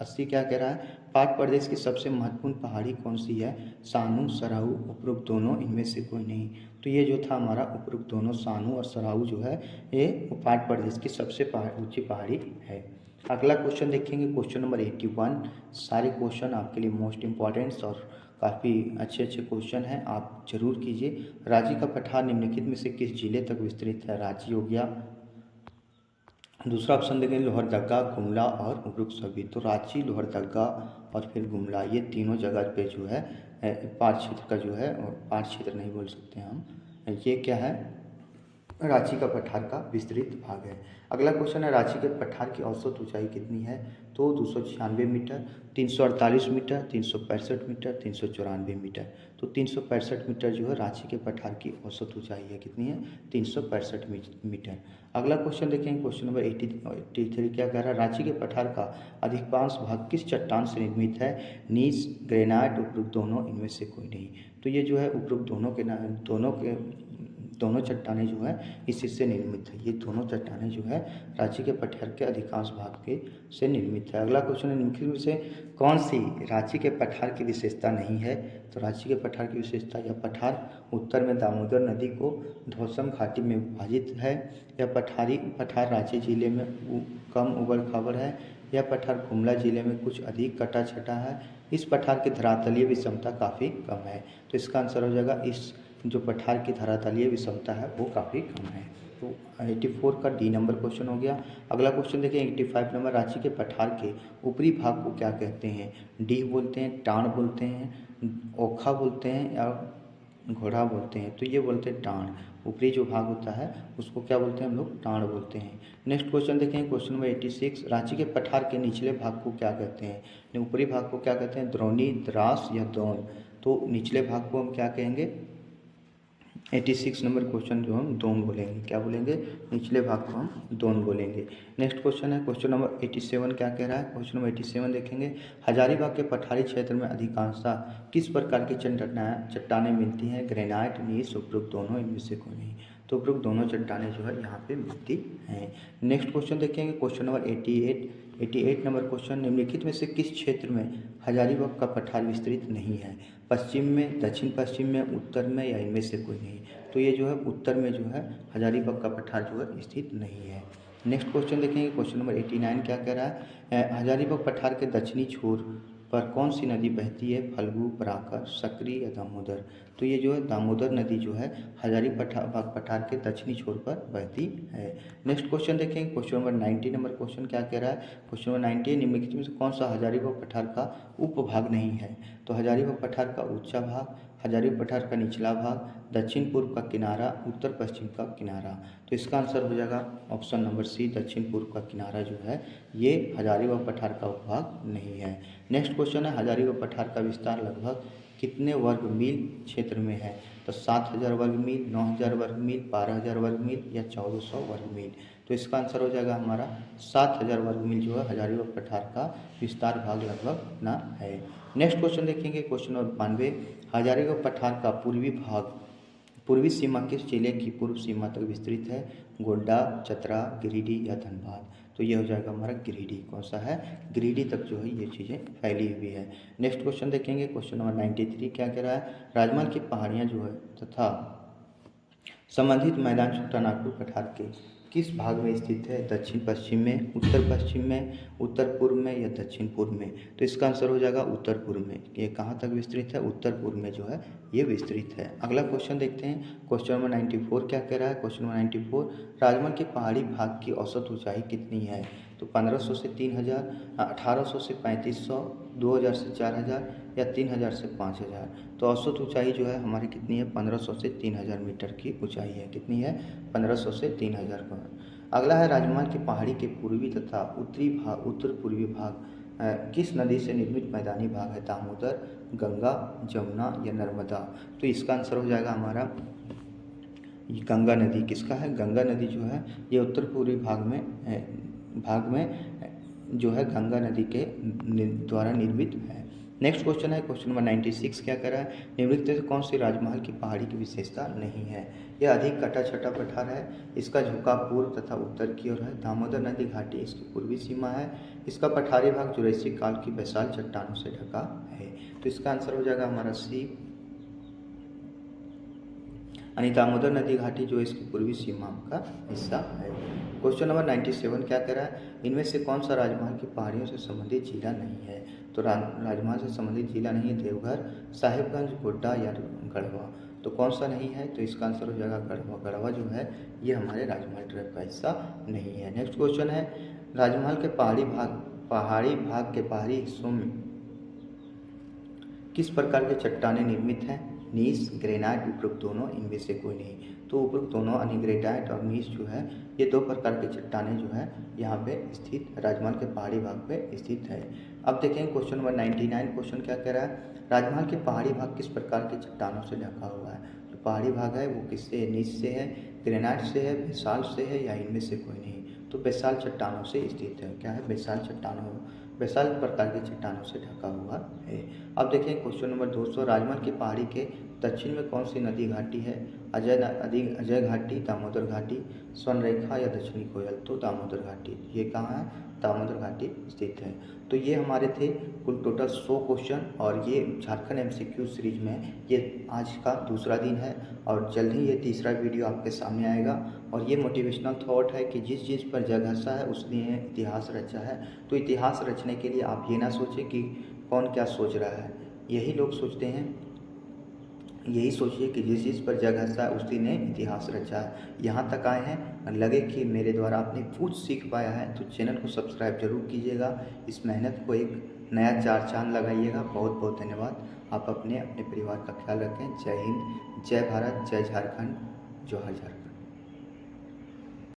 80 क्या कह रहा है? पाट प्रदेश की सबसे महत्वपूर्ण पहाड़ी कौन सी है? सानू, सराहू, उपरोक्त दोनों, इनमें से कोई नहीं। तो ये जो था हमारा उपरोक्त दोनों, सानू और सराहू जो है, ये पाट प्रदेश की सबसे ऊंची पहाड़ी है। अगला क्वेश्चन देखेंगे, क्वेश्चन नंबर 81। सारे क्वेश्चन आपके लिए मोस्ट इंपॉर्टेंट्स और काफ़ी अच्छे अच्छे क्वेश्चन हैं, आप जरूर कीजिए। रांची का पठार निम्नलिखित में से किस जिले तक विस्तृत है? रांची हो गया। दूसरा ऑप्शन देखें, लोहरदगा, गुमला और उपरोक्त सभी। तो रांची, लोहरदगा और फिर गुमला, ये तीनों जगह पे जो है पाट क्षेत्र का जो है, और पाट क्षेत्र नहीं बोल सकते हम, ये क्या है? रांची का पठार का विस्तृत भाग है। अगला क्वेश्चन है, रांची के पठार की औसत ऊंचाई कितनी है? तो 296 मीटर, 348 मीटर, 365 मीटर, 394 मीटर। तो 365 मीटर जो है रांची के पठार की औसत ऊंचाई है। कितनी है? 365 मीटर। अगला क्वेश्चन देखेंगे, क्वेश्चन नंबर 83 क्या कह रहा है? रांची के पठार का अधिकांश भाग किस चट्टान से निर्मित है? नीस, ग्रेनाइट, उपरोक्त दोनों, इनमें से कोई नहीं। तो ये जो है उपरोक्त दोनों चट्टानें जो है इसी से निर्मित है। ये दोनों चट्टानें जो है रांची के पठार के अधिकांश भाग के से निर्मित है। अगला क्वेश्चन है, निम्नलिखित में से कौन सी रांची के पठार की विशेषता नहीं है? तो रांची के पठार की विशेषता, या पठार उत्तर में दामोदर नदी को धौसम घाटी में विभाजित है, या पठार रांची जिले में कम उबड़ खाबड़ है, या पठार गुमला जिले में कुछ अधिक कटा छटा है। इस पठार की धरातलीय विषमता काफ़ी कम है। तो इसका आंसर हो जाएगा, इस जो पठार की धरातलीय विषमता है वो काफ़ी कम है। तो 84 का डी नंबर क्वेश्चन हो गया। अगला क्वेश्चन देखिए, 85 नंबर, रांची के पठार के ऊपरी भाग को क्या कहते हैं? डीह बोलते हैं, टाण बोलते हैं, ओखा बोलते हैं, या घोड़ा बोलते हैं? तो ये बोलते हैं टाण। ऊपरी जो भाग होता है उसको क्या बोलते हैं हम लोग? टाण बोलते हैं। नेक्स्ट क्वेश्चन देखें, क्वेश्चन नंबर 86, रांची के पठार के निचले भाग को क्या कहते हैं? ऊपरी भाग को क्या कहते हैं? द्रोणी, द्रास या दोन। तो निचले भाग को हम क्या कहेंगे? 86 नंबर क्वेश्चन जो हम दोन बोलेंगे। क्या बोलेंगे? निचले भाग को हम दोन बोलेंगे। नेक्स्ट क्वेश्चन है, क्वेश्चन नंबर 87 क्या कह रहा है? क्वेश्चन नंबर 87 देखेंगे, हजारीबाग के पठारी क्षेत्र में अधिकांशतः किस प्रकार की चट्टानें मिलती हैं? ग्रेनाइट, नीस, उपरोक्त दोनों, इनमें से कोई नहीं। तो उपरोक्त दोनों चट्टानें जो है यहाँ पे मिलती हैं। नेक्स्ट क्वेश्चन देखेंगे, क्वेश्चन नंबर 88 नंबर क्वेश्चन, निम्नलिखित में से किस क्षेत्र में हजारीबाग का पठार विस्तृत नहीं है? पश्चिम में, दक्षिण पश्चिम में, उत्तर में, या इनमें से कोई नहीं। तो ये जो है उत्तर में जो है हजारीबाग का पठार जो है स्थित नहीं है। नेक्स्ट क्वेश्चन देखेंगे, क्वेश्चन नंबर 89 क्या कह रहा है? हजारीबाग पठार के दक्षिणी छोर पर कौन सी नदी बहती है? फल्गु, पराकर, सकरी या दामोदर। तो ये जो है दामोदर नदी जो है हजारीबाग पठार के दक्षिणी छोर पर बहती है। नेक्स्ट क्वेश्चन देखेंगे, क्वेश्चन नंबर 90 नंबर क्वेश्चन क्या कह रहा है? क्वेश्चन नंबर 90, निम्नलिखित में से कौन सा हजारीबाग पठार का उपभाग नहीं है? तो हजारीबाग पठार का ऊंचा भाग, हजारीबाग पठार का निचला भाग, दक्षिण पूर्व का किनारा, उत्तर पश्चिम का किनारा। तो इसका आंसर हो जाएगा ऑप्शन नंबर सी, दक्षिण पूर्व का किनारा जो है ये हजारीबाग पठार का उपभाग नहीं है। नेक्स्ट क्वेश्चन है, हजारीबाग पठार का विस्तार लगभग कितने वर्ग मील क्षेत्र में है? तो 7000 वर्ग मील, 9000 वर्ग मील, 12000 वर्ग मील या 1400 वर्ग मील। तो इसका आंसर हो जाएगा हमारा 7000 वर्ग मील जो है हजारीबाग पठार का विस्तार भाग लगभग ना है। नेक्स्ट क्वेश्चन देखेंगे, क्वेश्चन नंबर 92, हजारीबाग पठार का पूर्वी भाग पूर्वी सीमा किस जिले की पूर्व सीमा तक विस्तृत है? गोड्डा, चतरा, गिरिडीह या धनबाद? तो ये हो जाएगा हमारा गिरिडीह। कौन सा है? गिरिडीह तक जो है ये चीज़ें फैली हुई है। नेक्स्ट क्वेश्चन देखेंगे, क्वेश्चन नंबर 93 क्या कह रहा है? राजमहल की पहाड़ियाँ जो है तथा संबंधित मैदान छोटानागपुर पठार के किस भाग में स्थित है? दक्षिण पश्चिम में, उत्तर पश्चिम में, उत्तर पूर्व में या दक्षिण पूर्व में? तो इसका आंसर हो जाएगा उत्तर पूर्व में। ये कहाँ तक विस्तृत है? उत्तर पूर्व में जो है ये विस्तृत है। अगला क्वेश्चन देखते हैं, क्वेश्चन नंबर 94 क्या कह रहा है? क्वेश्चन नंबर 94, राजमहल के पहाड़ी भाग की औसत ऊंचाई कितनी है? तो 1500 से 3000, 1800 से 3500, 2000 से 4000 या 3000 से 5000? तो औसत ऊंचाई जो है हमारी कितनी है? 1500 से 3000 मीटर की ऊंचाई है। कितनी है? 1500 से 3000 का। अगला है, राजमहल की पहाड़ी के पूर्वी तथा उत्तरी भाग, उत्तर पूर्वी भाग किस नदी से निर्मित मैदानी भाग है? दामोदर, गंगा, जमुना या नर्मदा? तो इसका आंसर हो जाएगा हमारा गंगा नदी। किसका है? गंगा नदी जो है ये उत्तर पूर्वी भाग में जो है गंगा नदी के द्वारा निर्मित है। नेक्स्ट क्वेश्चन है, क्वेश्चन नंबर 96 क्या कर रहा है? निम्नलिखित में से कौन सी राजमहल की पहाड़ी की विशेषता नहीं है? यह अधिक कटा छटा पठार है, इसका झुकाव पूर्व तथा उत्तर की ओर है, दामोदर नदी घाटी इसकी पूर्वी सीमा है, इसका पठारी भाग जुरैसिक काल की बैसाल चट्टानों से ढका है। तो इसका आंसर हो जाएगा हमारा सी, यानी दामोदर नदी घाटी जो इसकी पूर्वी सीमा का हिस्सा है। क्वेश्चन नंबर 97 क्या कह रहा है? इनमें से कौन सा राजमहल की पहाड़ियों से संबंधित जिला नहीं है? तो राजमहल से संबंधित जिला नहीं है देवघर, साहिबगंज, गोड्डा या गढ़वा? तो कौन सा नहीं है? तो इसका आंसर हो जाएगा गढ़वा। गढ़वा जो है ये हमारे राजमहल ट्रैप का हिस्सा नहीं है। नेक्स्ट क्वेश्चन है, राजमहल के पहाड़ी भाग के बाहरी हिस्सों में किस प्रकार के चट्टानें निर्मित हैं? नीस, ग्रेनाइट, उपरोक्त दोनों, इनमें से कोई नहीं? तो उपरोक्त दोनों यानी ग्रेनाइट और नीस जो है ये दो प्रकार की चट्टानें जो है यहाँ पे स्थित राजमहल के पहाड़ी भाग पे स्थित है। अब देखें क्वेश्चन नंबर 99, क्वेश्चन क्या कह रहा है? राजमहल के पहाड़ी भाग किस प्रकार की चट्टानों से ढका हुआ है? जो पहाड़ी भाग है वो किससे? नीस से है, ग्रेनाइट से है, बेसाल्ट से है या इनमें से कोई नहीं? तो बेसाल्ट चट्टानों से स्थित है। क्या है? बेसाल्ट प्रकार की चट्टानों से ढका हुआ है। अब देखें क्वेश्चन नंबर 200, राजमहल की पहाड़ी के दक्षिण में कौन सी नदी घाटी है? अजय घाटी, दामोदर घाटी, स्वर्णरेखा या दक्षिणी कोयल? तो दामोदर घाटी। ये कहाँ है? दामोदर घाटी स्थित है। तो ये हमारे थे कुल टोटल 100 क्वेश्चन और ये झारखंड MCQ सीरीज में ये आज का दूसरा दिन है और जल्द ही ये तीसरा वीडियो आपके सामने आएगा। और ये मोटिवेशनल थॉट है कि जिस चीज़ पर जग हंसा है उसने इतिहास रचा है। तो इतिहास रचने के लिए आप ये ना सोचें कि कौन क्या सोच रहा है, यही लोग सोचते हैं। यही सोचिए कि जिस चीज़ पर जग हंसा है उसी ने इतिहास रचा है। यहाँ तक आए हैं, लगे कि मेरे द्वारा आपने कुछ सीख पाया है तो चैनल को सब्सक्राइब जरूर कीजिएगा। इस मेहनत को एक नया चार चांद लगाइएगा। बहुत बहुत धन्यवाद। आप अपने परिवार का ख्याल रखें। जय हिंद, जय भारत, जय झारखंड, जोहार झारखंड।